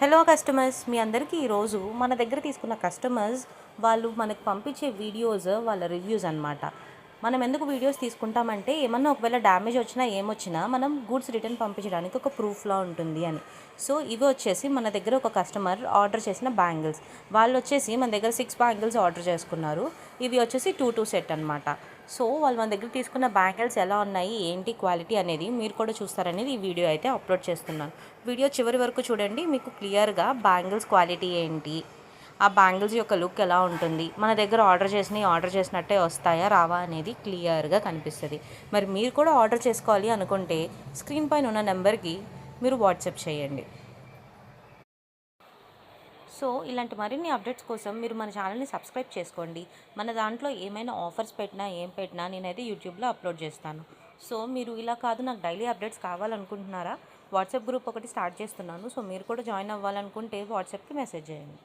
Hello customers, మీ అందరికీ ఈరోజు మన దగ్గర తీసుకున్న కస్టమర్స్ వాళ్ళు మనకు పంపించే వీడియోస్ వాళ్ళ రివ్యూస్ అనమాట. మనం ఎందుకు వీడియోస్ తీసుకుంటామంటే ఏమన్నా ఒకవేళ డ్యామేజ్ వచ్చినా ఏమొచ్చినా మనం గూడ్స్ రిటర్న్ పంపించడానికి ఒక ప్రూఫ్లా ఉంటుంది అని. సో ఇవి వచ్చేసి మన దగ్గర ఒక కస్టమర్ ఆర్డర్ చేసిన బ్యాంగిల్స్. వాళ్ళు వచ్చేసి మన దగ్గర 6 బ్యాంగిల్స్ ఆర్డర్ చేసుకున్నారు. ఇవి వచ్చేసి 2 సెట్ అనమాట. సో వాళ్ళు మన దగ్గర తీసుకున్న బ్యాంగిల్స్ ఎలా ఉన్నాయి, ఏంటి క్వాలిటీ అనేది మీరు కూడా చూస్తారనేది ఈ వీడియో అయితే అప్లోడ్ చేస్తున్నాను. వీడియో చివరి వరకు చూడండి, మీకు క్లియర్గా బ్యాంగిల్స్ క్వాలిటీ ఏంటి, ఆ బ్యాంగిల్స్ యొక్క లుక్ ఎలా ఉంటుంది, మన దగ్గర ఆర్డర్ చేసినట్టే వస్తాయా రావా అనేది క్లియర్గా కనిపిస్తుంది. మరి మీరు కూడా ఆర్డర్ చేసుకోవాలి అనుకుంటే స్క్రీన్ పైన ఉన్న నెంబర్కి మీరు వాట్సాప్ చేయండి. సో ఇలాంటి మరిన్ని అప్డేట్స్ కోసం మీరు మన ఛానల్ని సబ్స్క్రైబ్ చేసుకోండి. మన దాంట్లో ఏమైనా ఆఫర్స్ పెట్టినా ఏం పెట్టినా నేనైతే యూట్యూబ్లో అప్లోడ్ చేస్తాను. సో మీరు ఇలా కాదు, నాకు డైలీ అప్డేట్స్ కావాలనుకుంటున్నారా? వాట్సాప్ గ్రూప్ ఒకటి స్టార్ట్ చేస్తున్నాను. సో మీరు కూడా జాయిన్ అవ్వాలనుకుంటే వాట్సాప్కి మెసేజ్ చేయండి.